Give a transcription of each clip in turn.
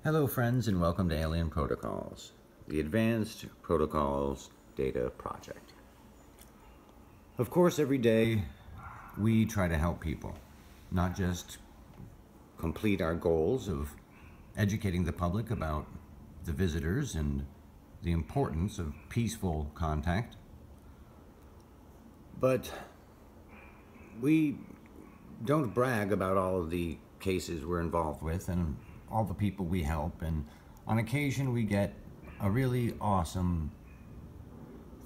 Hello friends, and welcome to Alien Protocols, the Advanced Protocols Data Project. Of course, every day we try to help people, not just complete our goals of educating the public about the visitors and the importance of peaceful contact, but we don't brag about all of the cases we're involved with and all the people we help, and on occasion we get a really awesome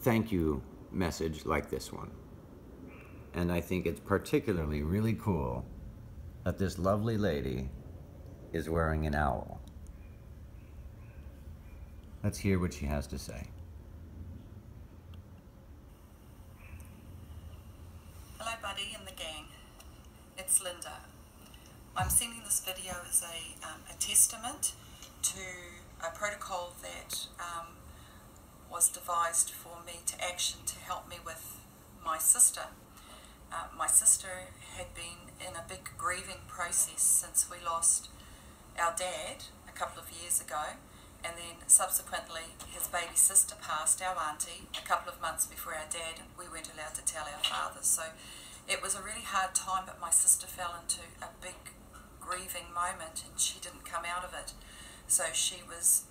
thank you message like this one. And I think it's particularly really cool that this lovely lady is wearing an owl. Let's hear what she has to say. Hello Buddy and the gang, it's Linda. I'm sending this video as a testament to a protocol that was devised for me to action to help me with my sister. My sister had been in a big grieving process since we lost our dad a couple of years ago, and then subsequently his baby sister passed, our auntie, a couple of months before our dad, and we weren't allowed to tell our father. So it was a really hard time, but my sister fell into a big grieving moment and she didn't come out of it. So she was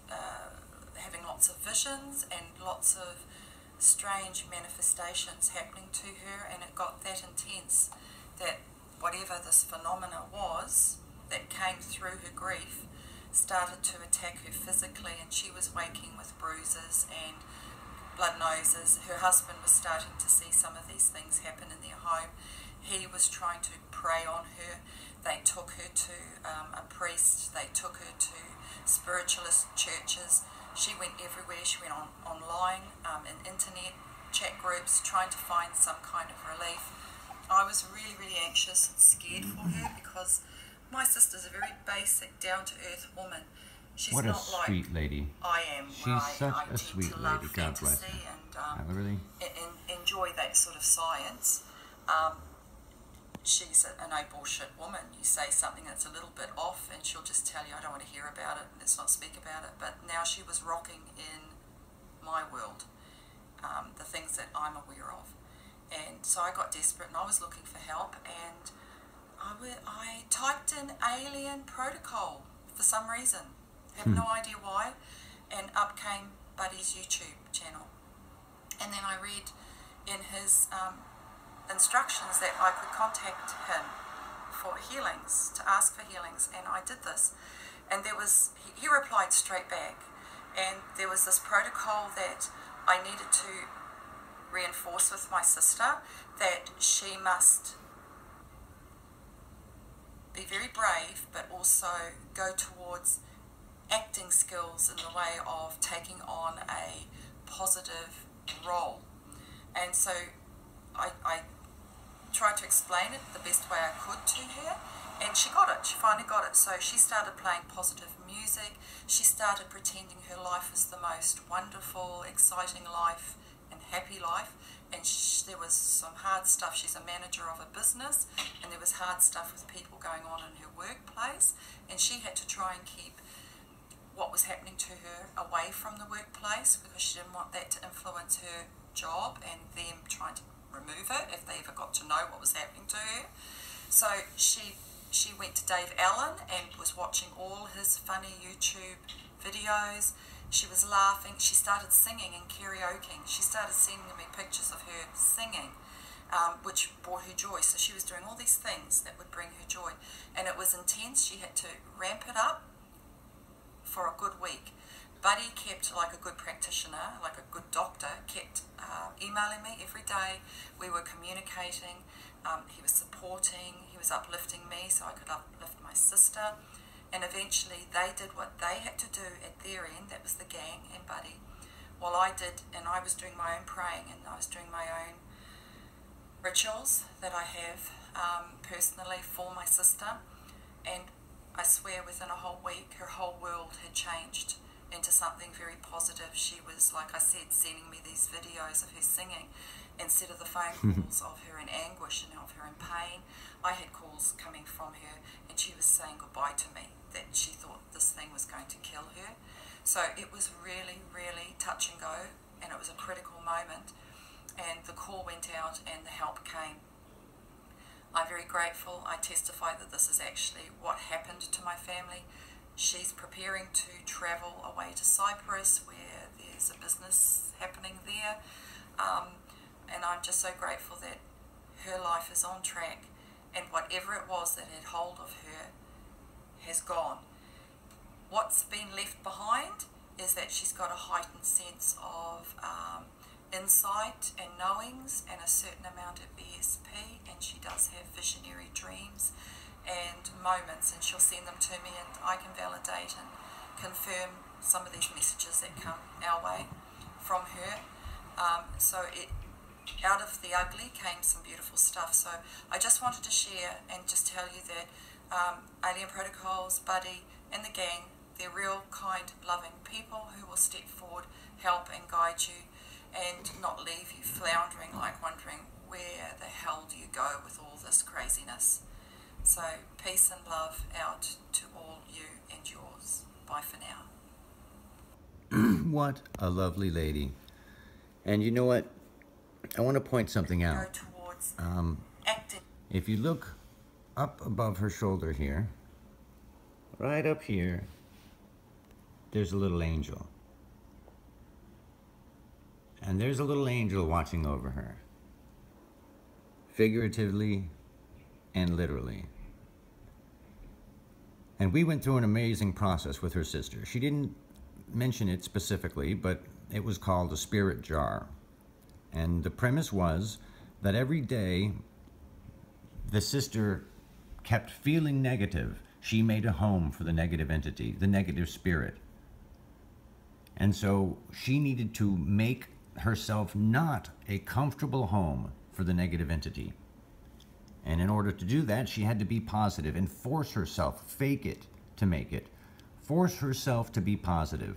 having lots of visions and lots of strange manifestations happening to her, and it got that intense that whatever this phenomena was that came through her grief started to attack her physically, and she was waking with bruises and blood noses. Her husband was starting to see some of these things happen in their home. He was trying to prey on her. They took her to a priest, they took her to spiritualist churches. She went everywhere. She went online, in internet chat groups, trying to find some kind of relief. I was really, really anxious and scared for her because my sister's a very basic, down-to-earth woman. She's What a not like sweet lady. I am. She's such a sweet lady. God bless her. And Really? enjoy that sort of science. She's a no bullshit woman. You say something that's a little bit off and she'll just tell you, I don't want to hear about it, let's not speak about it. But now she was rocking in my world, the things that I'm aware of. And so I got desperate and I was looking for help, and I typed in alien protocol for some reason. Have no idea why, and up came Buddy's YouTube channel. And then I read in his instructions that I could contact him for healings, to ask for healings, and I did this. And he replied straight back, and there was this protocol that I needed to reinforce with my sister, that she must be very brave, but also go towards acting skills in the way of taking on a positive role. And so I tried to explain it the best way I could to her, and she got it. She finally got it. So she started playing positive music. She started pretending her life was the most wonderful, exciting life and happy life. And there was some hard stuff. She's a manager of a business, and there was hard stuff with people going on in her workplace, and she had to try and keep what was happening to her away from the workplace because she didn't want that to influence her job and them trying to remove it if they ever got to know what was happening to her. So she went to Dave Allen and was watching all his funny YouTube videos. She was laughing. She started singing and karaokeing. She started sending me pictures of her singing, which brought her joy. So she was doing all these things that would bring her joy, and it was intense. She had to ramp it up for a good week. Buddy kept, like a good practitioner, like a good doctor, kept emailing me every day. We were communicating. He was supporting. He was uplifting me so I could uplift my sister. And eventually they did what they had to do at their end. That was the gang and Buddy. While I did, and I was doing my own praying, and I was doing my own rituals that I have personally for my sister. And I swear within a whole week, her whole world had changed into something very positive. She was, like I said, sending me these videos of her singing instead of the phone calls of her in anguish and of her in pain. I had calls coming from her, and she was saying goodbye to me, that she thought this thing was going to kill her. So it was really, really touch and go, and it was a critical moment. And the call went out and the help came. I'm very grateful. I testify that this is actually what happened to my family. She's preparing to travel away to Cyprus, where there's a business happening there. And I'm just so grateful that her life is on track, and whatever it was that had hold of her has gone. What's been left behind is that she's got a heightened sense of insight and knowings and a certain amount of ESP, and she does have visionary dreams and moments, and she'll send them to me, and I can validate and confirm some of these messages that come our way from her. Out of the ugly came some beautiful stuff. So I just wanted to share and just tell you that Alien Protocols, Buddy, and the gang, they're real, kind, loving people who will step forward, help and guide you, and not leave you floundering, like wondering where the hell do you go with all this craziness. So peace and love out to all you and yours. Bye for now. What a lovely lady. And you know what? I want to point something out. Go towards acting. If you look up above her shoulder here, right up here, there's a little angel. And there's a little angel watching over her, figuratively and literally. And we went through an amazing process with her sister. She didn't mention it specifically, but it was called a spirit jar. And the premise was that every day the sister kept feeling negative. She made a home for the negative entity, the negative spirit. And so she needed to make herself not a comfortable home for the negative entity. And in order to do that, she had to be positive and force herself, fake it to make it. Force herself to be positive.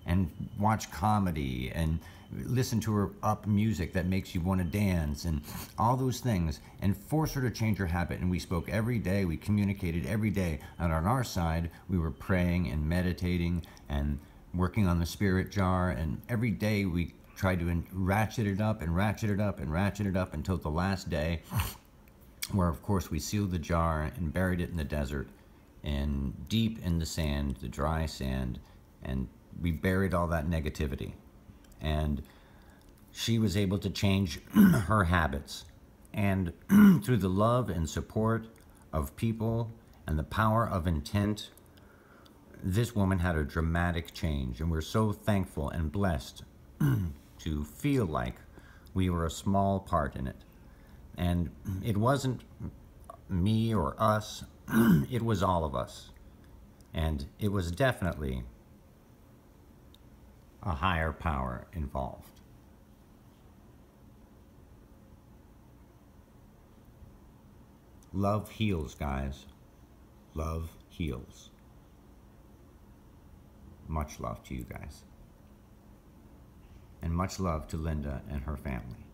And watch comedy and listen to her up music that makes you want to dance and all those things, and force her to change her habit. And we spoke every day, we communicated every day. And on our side, we were praying and meditating and working on the spirit jar. And every day we tried to ratchet it up and ratchet it up and ratchet it up until the last day, where of course we sealed the jar and buried it in the desert and deep in the sand, the dry sand, and we buried all that negativity. And she was able to change her habits. And through the love and support of people and the power of intent, this woman had a dramatic change. And we're so thankful and blessed to feel like we were a small part in it. And it wasn't me or us, it was all of us. And it was definitely a higher power involved. Love heals, guys. Love heals. Much love to you guys. And much love to Linda and her family.